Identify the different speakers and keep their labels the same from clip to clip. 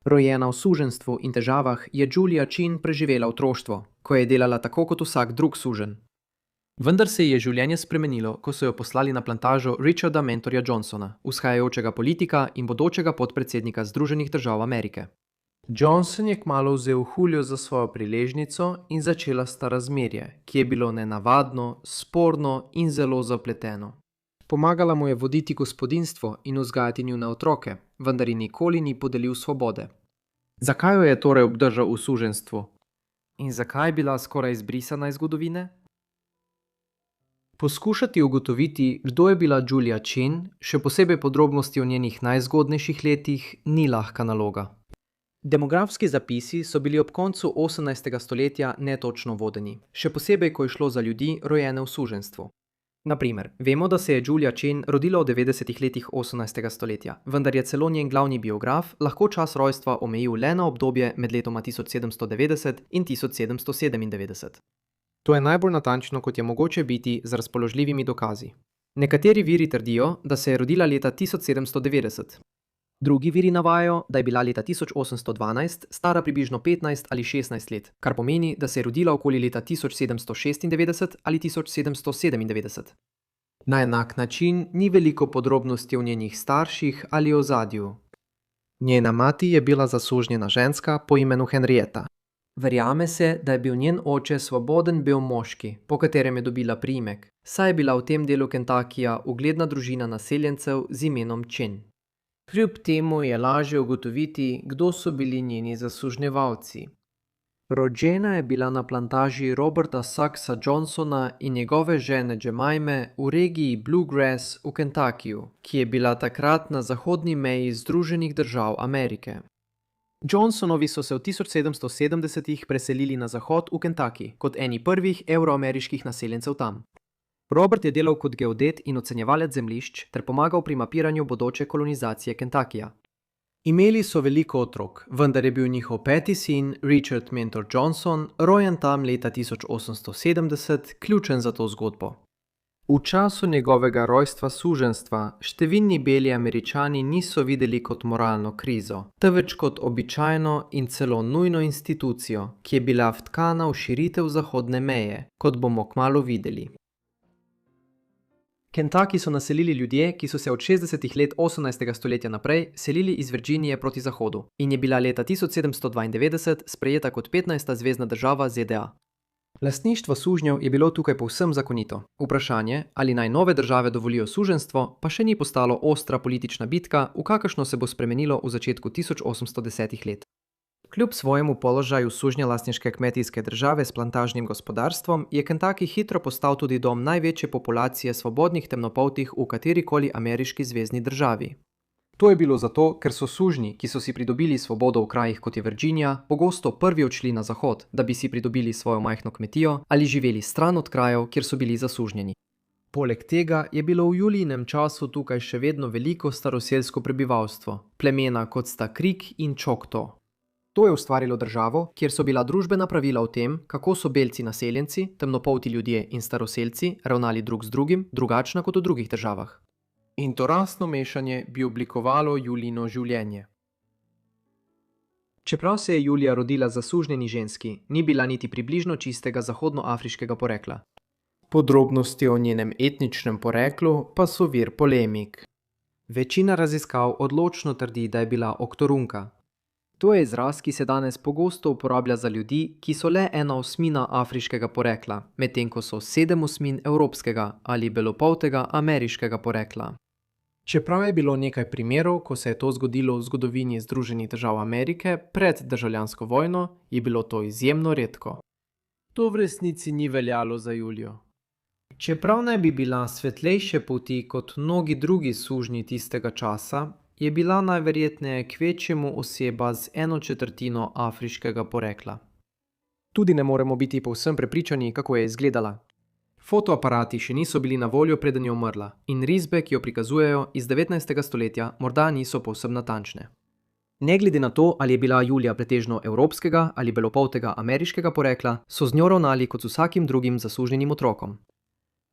Speaker 1: Rojena v suženjstvu in težavah je Julia Chin preživela otroštvo, ko je delala tako kot vsak drug suženj. Vendar se ji je življenje spremenilo, ko so jo poslali na plantažo Richarda Mentorja Johnsona, vzhajajočega politika in bodočega podpredsednika Združenih držav Amerike.
Speaker 2: Johnson je kmalu vzel Julio za svojo priležnico in začela sta razmerje, ki je bilo nenavadno, sporno in zelo zapleteno.
Speaker 1: Pomagala mu je voditi gospodinjstvo in vzgajati njune otroke, vendar ji nikoli ni podelil svobode.
Speaker 2: Zakaj jo je torej obdržal v suženjstvu?
Speaker 1: In zakaj je bila skoraj izbrisana iz zgodovine?
Speaker 2: Poskušati ugotoviti, kdo je bila Julia Chin, še posebej podrobnosti o njenih najzgodnejših letih, ni lahka naloga.
Speaker 1: Demografski zapisi so bili ob koncu 18. stoletja netočno vodeni, še posebej, ko je šlo za ljudi, rojene v suženjstvu. Naprimer, vemo, da se je Julia Chin rodila v 90. letih 18. stoletja, vendar je celo njen glavni biograf lahko čas rojstva omejil le na obdobje med letoma 1790 in 1797. To je najbolj natančno, kot je mogoče biti z razpoložljivimi dokazi. Nekateri viri trdijo, da se je rodila leta 1790. Drugi viri navajajo, da je bila leta 1812 stara približno 15 ali 16 let, kar pomeni, da se je rodila okoli leta 1796 ali 1797.
Speaker 2: Na enak način ni veliko podrobnosti o njenih starših ali ozadju. Njena mati je bila zasužnjena ženska po imenu Henrietta.
Speaker 1: Verjame se, da je bil njen oče svoboden bel moški, po katerem je dobila priimek, saj je bila v tem delu Kentuckija ugledna družina naseljencev z imenom Chin.
Speaker 2: Kljub temu je lažje ugotoviti, kdo so bili njeni zasužnjevalci.
Speaker 1: Rođena je bila na plantaži Roberta Saxa Johnsona in njegove žene Jemime v regiji Bluegrass v Kentuckiju, ki je bila takrat na zahodni meji Združenih držav Amerike. Johnsonovi so se v 1770-ih preselili na zahod v Kentucky kot eni prvih evroameriških naseljencev tam. Robert je delal kot geodet in ocenjevalec zemljišč ter pomagal pri mapiranju bodoče kolonizacije Kentuckija.
Speaker 2: Imeli so veliko otrok, vendar je bil njihov peti sin, Richard Mentor Johnson, rojen tam leta 1870, ključen za to zgodbo. V času njegovega rojstva suženjstva številni beli Američani niso videli kot moralno krizo, temveč kot običajno in celo nujno institucijo, ki je bila vtkana v širitev zahodne meje, kot bomo kmalu videli.
Speaker 1: Kentucky so naselili ljudje, ki so se od 60. let 18. stoletja naprej selili iz Virginije proti zahodu in je bila leta 1792 sprejeta kot 15. zvezna država ZDA. Lastništvo sužnjev je bilo tukaj povsem zakonito. Vprašanje, ali naj nove države dovolijo suženjstvo, pa še ni postalo ostra politična bitka, v kakršno se bo spremenilo v začetku 1810. let. Kljub svojemu položaju sužnjelastniške kmetijske države s plantažnim gospodarstvom je Kentucky hitro postal tudi dom največje populacije svobodnih temnopoltih v katerikoli ameriški zvezni državi. To je bilo zato, ker so sužnji, ki so si pridobili svobodo v krajih kot je Virginija, pogosto prvi odšli na zahod, da bi si pridobili svojo majhno kmetijo ali živeli stran od krajev, kjer so bili zasužnjeni. Poleg tega je bilo v Julijinem času tukaj še vedno veliko staroselsko prebivalstvo, plemena kot sta Creek in Choctaw. To je ustvarilo državo, kjer so bila družbena pravila o tem, kako so belci naseljenci, temnopolti ljudje in staroselci ravnali drug z drugim, drugačna kot v drugih državah.
Speaker 2: In to rasno mešanje bi oblikovalo Julijino življenje.
Speaker 1: Čeprav se je Julija rodila zasužnjeni ženski, ni bila niti približno čistega zahodnoafriškega porekla.
Speaker 2: Podrobnosti o njenem etničnem poreklu pa so vir polemik.
Speaker 1: Večina raziskav odločno trdi, da je bila Oktorunka. To je izraz, ki se danes pogosto uporablja za ljudi, ki so le 1/8 afriškega porekla, medtem ko so 7/8 evropskega ali belopoltega ameriškega porekla.
Speaker 2: Čeprav je bilo nekaj primerov, ko se je to zgodilo v zgodovini Združenih držav Amerike pred državljansko vojno, je bilo to izjemno redko. To v resnici ni veljalo za Julijo. Čeprav naj bi bila svetlejše polti kot mnogi drugi sužnji tistega časa, je bila najverjetneje kvečjemu oseba z 1/4 afriškega porekla.
Speaker 1: Tudi ne moremo biti povsem prepričani, kako je izgledala. Fotoaparati še niso bili na voljo, preden je umrla, in risbe, ki jo prikazujejo iz 19. stoletja, morda niso povsem natančne. Ne glede na to, ali je bila Julija pretežno evropskega ali belopoltega ameriškega porekla, so z njo ravnali kot z vsakim drugim zasužnjenim otrokom.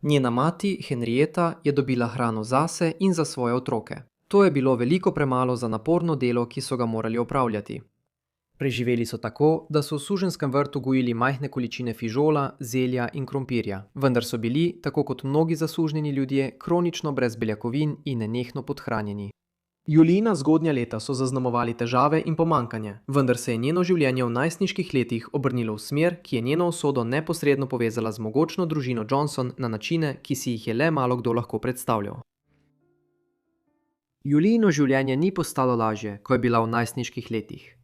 Speaker 1: Njena mati, Henrietta, je dobila hrano zase in za svoje otroke. To je bilo veliko premalo za naporno delo, ki so ga morali opravljati. Preživeli so tako, da so v suženjskem vrtu gojili majhne količine fižola, zelja in krompirja, vendar so bili, tako kot mnogi zasužnjeni ljudje, kronično brez beljakovin in nenehno podhranjeni. Julijina zgodnja leta so zaznamovali težave in pomanjkanje, vendar se je njeno življenje v najstniških letih obrnilo v smer, ki je njeno usodo neposredno povezala z mogočno družino Johnson na načine, ki si jih je le malo kdo lahko predstavljal. Julijino življenje ni postalo lažje, ko je bila v najstniških letih.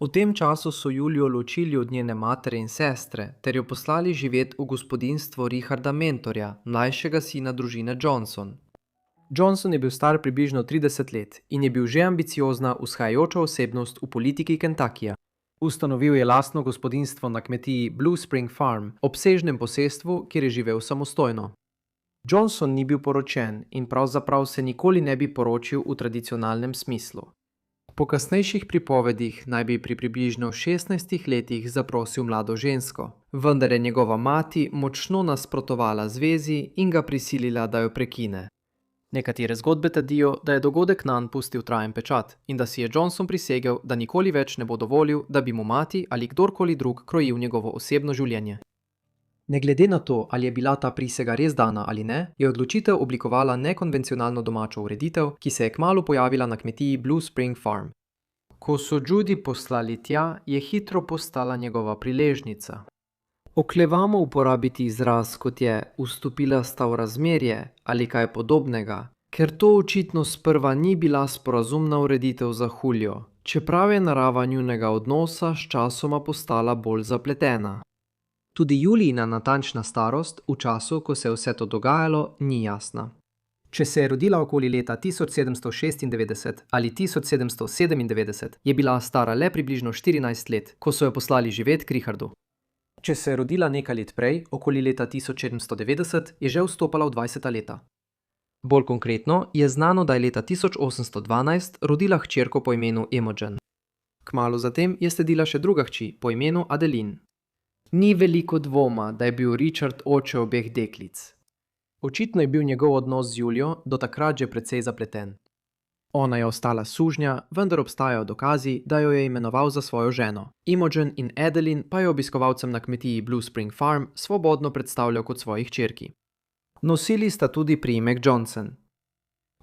Speaker 1: V tem času so Julijo ločili od njene matere in sestre ter jo poslali živeti v gospodinjstvo Richarda Mentorja, mlajšega sina družine Johnson. Johnson je bil star približno 30 let in je bil že ambiciozna, vzhajajoča osebnost v politiki Kentuckija. Ustanovil je lastno gospodinjstvo na kmetiji Blue Spring Farm, obsežnem posestvu, kjer je živel samostojno. Johnson ni bil poročen in pravzaprav se nikoli ne bi poročil v tradicionalnem smislu. Po kasnejših pripovedih naj bi pri približno 16 letih zaprosil mlado žensko, vendar je njegova mati močno nasprotovala zvezi in ga prisilila, da jo prekine. Nekatere zgodbe trdijo, da je dogodek nanj pustil trajen pečat in da si je Johnson prisegel, da nikoli več ne bo dovolil, da bi mu mati ali kdorkoli drug krojil njegovo osebno življenje. Ne glede na to, ali je bila ta prisega res dana ali ne, je odločitev oblikovala nekonvencionalno domačo ureditev, ki se je kmalu pojavila na kmetiji Blue Spring Farm. Ko so Judy poslali tja, je hitro postala njegova priležnica. Oklevamo uporabiti izraz, kot je vstopila sta v razmerje ali kaj podobnega, ker to očitno sprva ni bila sporazumna ureditev za Julio, čeprav je narava njunega odnosa s časoma postala bolj zapletena. Tudi Julijina natančna starost v času, ko se je vse to dogajalo, ni jasna. Če se je rodila okoli leta 1796 ali 1797, je bila stara le približno 14 let, ko so jo poslali živeti k Richardu. Če se je rodila nekaj let prej, okoli leta 1790, je že vstopala v 20. leta. Bolj konkretno je znano, da je leta 1812 rodila hčerko po imenu Imogen. Kmalu zatem je sledila še druga hči po imenu Adeline. Ni veliko dvoma, da je bil Richard oče obeh deklic. Očitno je bil njegov odnos z Julijo do takrat že precej zapleten. Ona je ostala sužnja, vendar obstajajo dokazi, da jo je imenoval za svojo ženo. Imogen in Adeline pa je obiskovalcem na kmetiji Blue Spring Farm svobodno predstavljal kot svojih hčerki. Nosili sta tudi priimek Johnson.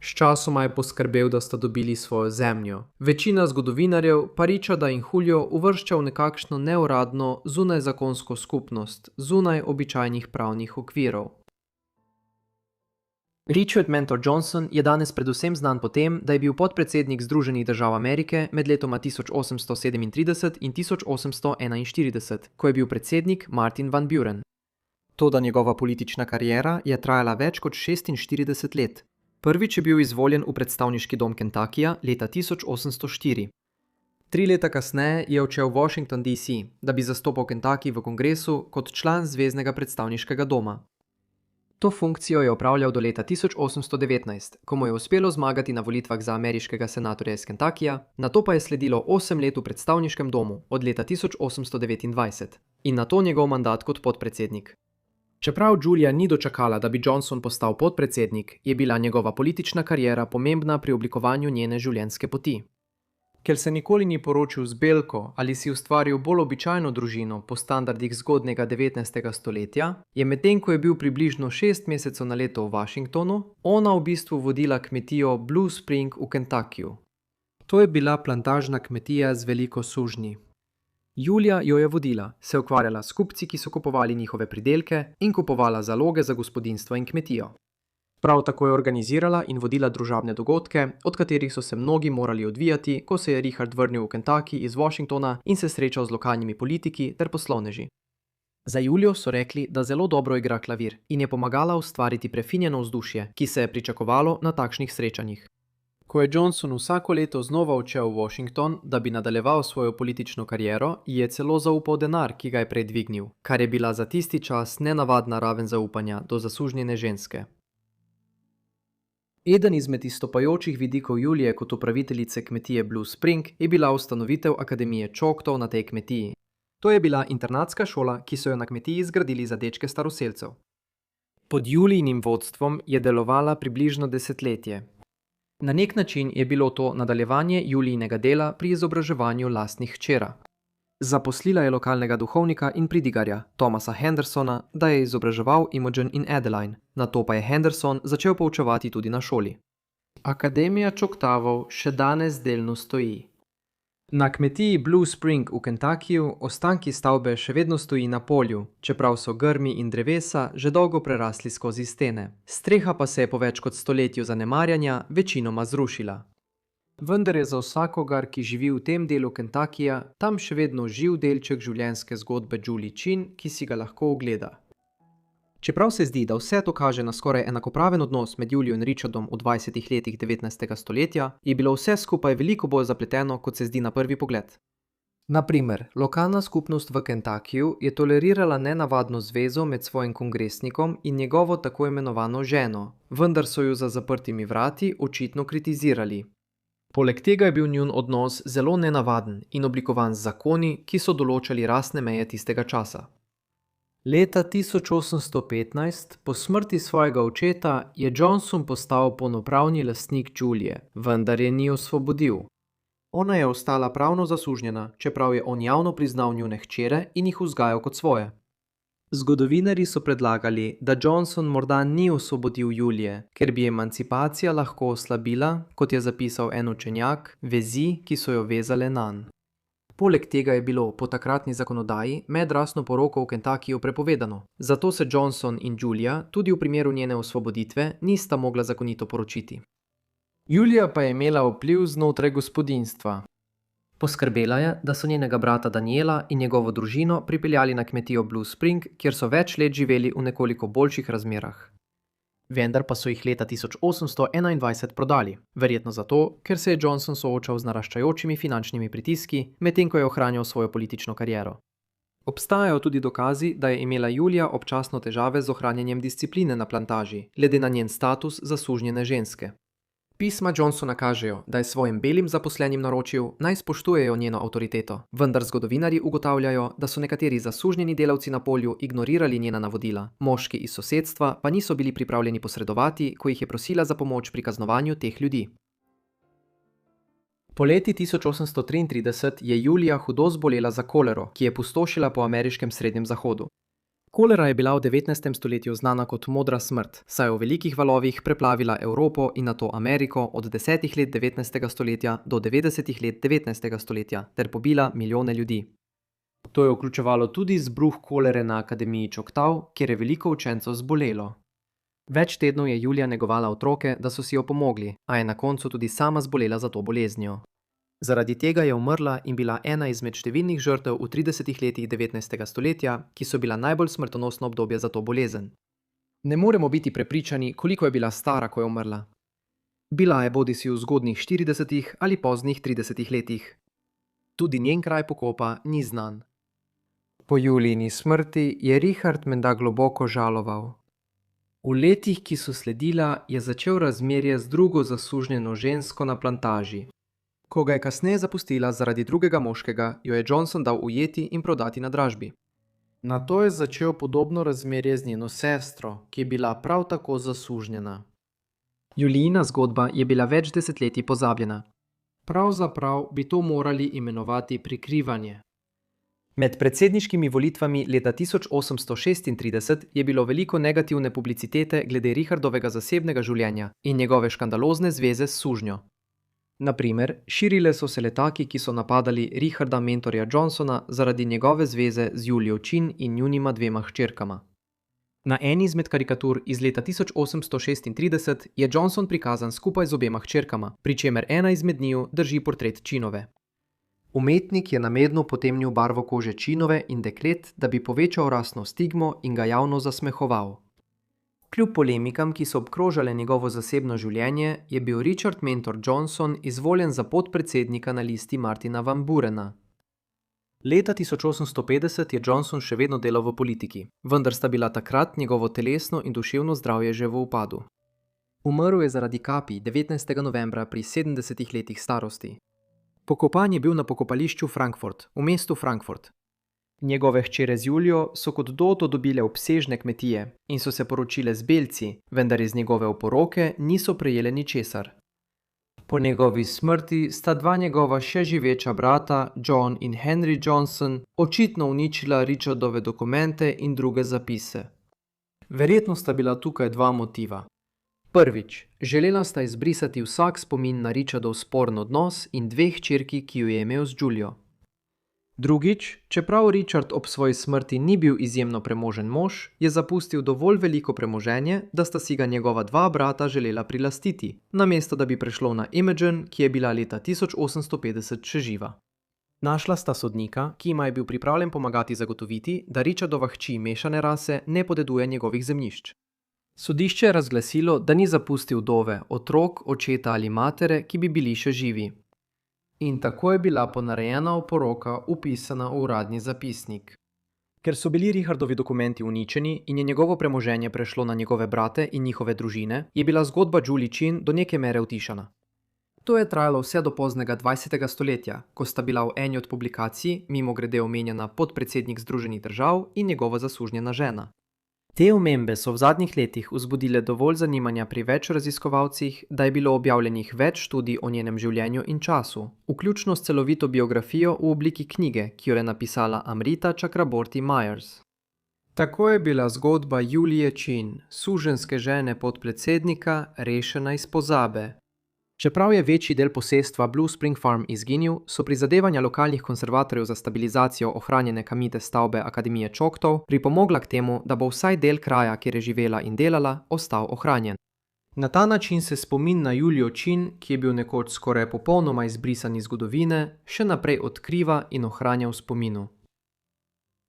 Speaker 1: Sčasoma je poskrbel, da sta dobili svojo zemljo. Večina zgodovinarjev pa Richarda in Julio uvršča v nekakšno neuradno zunajzakonsko skupnost, zunaj običajnih pravnih okvirov. Richard Mentor Johnson je danes predvsem znan po tem, da je bil podpredsednik Združenih držav Amerike med letoma 1837 in 1841, ko je bil predsednik Martin Van Buren. Toda njegova politična kariera je trajala več kot 46 let. Prvič je bil izvoljen v predstavniški dom Kentuckija leta 1804. 3 leta kasneje je odšel v Washington DC, da bi zastopal Kentucky v kongresu kot član zveznega predstavniškega doma. To funkcijo je opravljal do leta 1819, ko mu je uspelo zmagati na volitvah za ameriškega senatorja iz Kentuckija, nato pa je sledilo 8 let v predstavniškem domu od leta 1829 in nato njegov mandat kot podpredsednik. Čeprav Julia ni dočakala, da bi Johnson postal podpredsednik, je bila njegova politična kariera pomembna pri oblikovanju njene življenjske poti. Ker se nikoli ni poročil z belko ali si ustvaril bolj običajno družino po standardih zgodnega 19. stoletja, je medtem, ko je bil približno 6 mesecev na leto v Washingtonu, ona v bistvu vodila kmetijo Blue Spring v Kentuckyju. To je bila plantažna kmetija z veliko sužnji. Julia jo je vodila, se ukvarjala s kupci, ki so kupovali njihove pridelke in kupovala zaloge za gospodinjstvo in kmetijo. Prav tako je organizirala in vodila družabne dogodke, od katerih so se mnogi morali odvijati, ko se je Richard vrnil v Kentucky iz Washingtona in se srečal z lokalnimi politiki ter poslovneži. Za Julijo so rekli, da zelo dobro igra klavir in je pomagala ustvariti prefinjeno vzdušje, ki se je pričakovalo na takšnih srečanjih. Ko je Johnson vsako leto znova odšel v Washington, da bi nadaljeval svojo politično kariero, ji je celo zaupal denar, ki ga je prej dvignil, kar je bila za tisti čas nenavadna raven zaupanja do zasužnjene ženske. Eden izmed izstopajočih vidikov Julije kot upraviteljice kmetije Blue Spring je bila ustanovitev Akademije Choctaw na tej kmetiji. To je bila internatska šola, ki so jo na kmetiji zgradili za dečke staroselcev. Pod Julijinim vodstvom je delovala približno desetletje. Na nek način je bilo to nadaljevanje Julijinega dela pri izobraževanju lastnih hčera. Zaposlila je lokalnega duhovnika in pridigarja, Thomasa Hendersona, da je izobraževal Imogen in Adeline, nato pa je Henderson začel poučevati tudi na šoli.
Speaker 2: Akademija Choctawov še danes delno stoji.
Speaker 1: Na kmetiji Blue Spring v Kentuckyju ostanki stavbe še vedno stoji na polju, čeprav so grmi in drevesa že dolgo prerasli skozi stene. Streha pa se je po več kot stoletju zanemarjanja večinoma zrušila. Vendar je za vsakogar, ki živi v tem delu Kentuckyja, tam še vedno živ delček življenjske zgodbe Julie Chin, ki si ga lahko ogleda. Čeprav se zdi, da vse to kaže na skoraj enakopraven odnos med Julijo in Richardom v 20. letih 19. stoletja, je bilo vse skupaj veliko bolj zapleteno, kot se zdi na prvi pogled. Na primer, lokalna skupnost v Kentuckyju je tolerirala nenavadno zvezo med svojim kongresnikom in njegovo tako imenovano ženo, vendar so ju za zaprtimi vrati očitno kritizirali. Poleg tega je bil njun odnos zelo nenavaden in oblikovan z zakoni, ki so določali rasne meje tistega časa.
Speaker 2: Leta 1815, po smrti svojega očeta, je Johnson postal polnopravni lastnik Julie, vendar je ni osvobodil.
Speaker 1: Ona je ostala pravno zasužnjena, čeprav je on javno priznal njune hčere in jih vzgajal kot svoje. Zgodovinarji so predlagali, da Johnson morda ni osvobodil Julije, ker bi emancipacija lahko oslabila, kot je zapisal en učenjak, vezi, ki so jo vezale nanj. Poleg tega je bilo po takratni zakonodaji medrasno poroko v Kentuckyju prepovedano, zato se Johnson in Julia tudi v primeru njene osvoboditve nista mogla zakonito poročiti.
Speaker 2: Julija pa je imela vpliv znotraj gospodinjstva.
Speaker 1: Poskrbela je, da so njenega brata Daniela in njegovo družino pripeljali na kmetijo Blue Spring, kjer so več let živeli v nekoliko boljših razmerah. Vendar pa so jih leta 1821 prodali, verjetno zato, ker se je Johnson soočal z naraščajočimi finančnimi pritiski, medtem ko je ohranjal svojo politično kariero. Obstajajo tudi dokazi, da je imela Julija občasno težave z ohranjanjem discipline na plantaži, glede na njen status zasužnjene ženske. Pisma Johnsona kažejo, da je svojim belim zaposlenim naročil, naj spoštujejo njeno avtoriteto, vendar zgodovinarji ugotavljajo, da so nekateri zasužnjeni delavci na polju ignorirali njena navodila, moški iz sosedstva pa niso bili pripravljeni posredovati, ko jih je prosila za pomoč pri kaznovanju teh ljudi. Poleti 1833 je Julija hudo zbolela za kolero, ki je pustošila po ameriškem srednjem zahodu. Kolera je bila v 19. stoletju znana kot modra smrt, saj je v velikih valovih preplavila Evropo in nato Ameriko od 10. let 19. stoletja do 90. let 19. stoletja ter pobila milijone ljudi. To je vključevalo tudi izbruh kolere na Akademiji Choctaw, kjer je veliko učencev zbolelo. Več tednov je Julija negovala otroke, da so si jo pomogli, a je na koncu tudi sama zbolela za to boleznijo. Zaradi tega je umrla in bila ena izmed številnih žrtev v 30. letih 19. stoletja, ki so bila najbolj smrtonosno obdobje za to bolezen. Ne moremo biti prepričani, koliko je bila stara, ko je umrla. Bila je bodisi v zgodnjih 40. ali poznih 30. letih. Tudi njen kraj pokopa ni znan.
Speaker 2: Po Julijini smrti je Richard menda globoko žaloval.
Speaker 1: V letih, ki so sledila, je začel razmerje z drugo zasužnjeno žensko na plantaži. Ko ga je kasneje zapustila zaradi drugega moškega, jo je Johnson dal ujeti in prodati na dražbi.
Speaker 2: Nato je začel podobno razmerje z njeno sestro, ki je bila prav tako zasužnjena.
Speaker 1: Julijina zgodba je bila več desetletij pozabljena.
Speaker 2: Pravzaprav bi to morali imenovati prikrivanje.
Speaker 1: Med predsedniškimi volitvami leta 1836 je bilo veliko negativne publicitete glede Richardovega zasebnega življenja in njegove škandalozne zveze s sužnjo. Na primer, širile so se letaki, ki so napadali Richarda mentorja Johnsona zaradi njegove zveze z Julijo Chin in njunima dvema hčerkama. Na eni izmed karikatur iz leta 1836 je Johnson prikazan skupaj z obema hčerkama, pri čemer ena izmed njiju drži portret Chinove. Umetnik je namedno potemnil barvo kože Chinove in deklet, da bi povečal rasno stigmo in ga javno zasmehoval. Kljub polemikam, ki so obkrožale njegovo zasebno življenje, je bil Richard Mentor Johnson izvoljen za podpredsednika na listi Martina Van Burena. Leta 1850 je Johnson še vedno delal v politiki, vendar sta bila takrat njegovo telesno in duševno zdravje že v upadu. Umrl je zaradi kapi 19. novembra pri 70 letih starosti. Pokopan je bil na pokopališču Frankfurt, v mestu Frankfurt. Njegove hčere z Julijo so kot doto dobile obsežne kmetije in so se poročile z belci, vendar iz njegove oporoke niso prejele ničesar.
Speaker 2: Po njegovi smrti sta dva njegova še živeča brata, John in Henry Johnson, očitno uničila Richardove dokumente in druge zapise. Verjetno sta bila tukaj dva motiva.
Speaker 1: Prvič, želela sta izbrisati vsak spomin na Richardov sporen odnos in dveh hčerki, ki ju je imel z Julio. Drugič, čeprav Richard ob svoji smrti ni bil izjemno premožen mož, je zapustil dovolj veliko premoženje, da sta si ga njegova dva brata želela prilastiti, namesto da bi prešlo na Imogen, ki je bila leta 1850 še živa. Našla sta sodnika, ki jima je bil pripravljen pomagati zagotoviti, da Richardova hči mešane rase ne podeduje njegovih zemljišč. Sodišče je razglasilo, da ni zapustil vdove, otrok, očeta ali matere, ki bi bili še živi. In tako je bila ponarejena oporoka vpisana v uradni zapisnik. Ker so bili Richardovi dokumenti uničeni in je njegovo premoženje prešlo na njegove brate in njihove družine, je bila zgodba Julie Chin do neke mere utišana. To je trajalo vse do poznega 20. stoletja, ko sta bila v eni od publikacij mimogrede omenjena podpredsednik Združenih držav in njegova zasužnjena žena. Te omembe so v zadnjih letih vzbudile dovolj zanimanja pri več raziskovalcih, da je bilo objavljenih več študij o njenem življenju in času, vključno s celovito biografijo v obliki knjige, ki jo je napisala Amrita Chakraborty Myers. Tako je bila zgodba Julie Chin, suženjske žene podpredsednika, rešena iz pozabe. Čeprav je večji del posestva Blue Spring Farm izginil, so prizadevanja lokalnih konservatorjev za stabilizacijo ohranjene kamnite stavbe Akademije Choctaw pripomogla k temu, da bo vsaj del kraja, kjer je živela in delala, ostal ohranjen. Na ta način se spomin na Julio Chin, ki je bil nekoč skoraj popolnoma izbrisan iz zgodovine, še naprej odkriva in ohranja v spominu.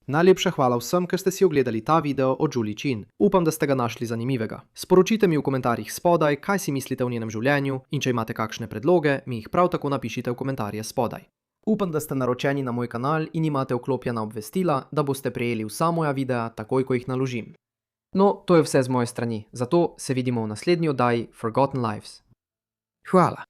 Speaker 1: Najlepša hvala vsem, ker ste si ogledali ta video o Julie Chin. Upam, da ste ga našli zanimivega. Sporočite mi v komentarjih spodaj, kaj si mislite o njenem življenju in če imate kakšne predloge, mi jih prav tako napišite v komentarje spodaj. Upam, da ste naročeni na moj kanal in imate vklopljena obvestila, da boste prejeli vsa moja videa takoj, ko jih naložim. No, to je vse z moje strani, zato se vidimo v naslednji oddaji Forgotten Lives. Hvala.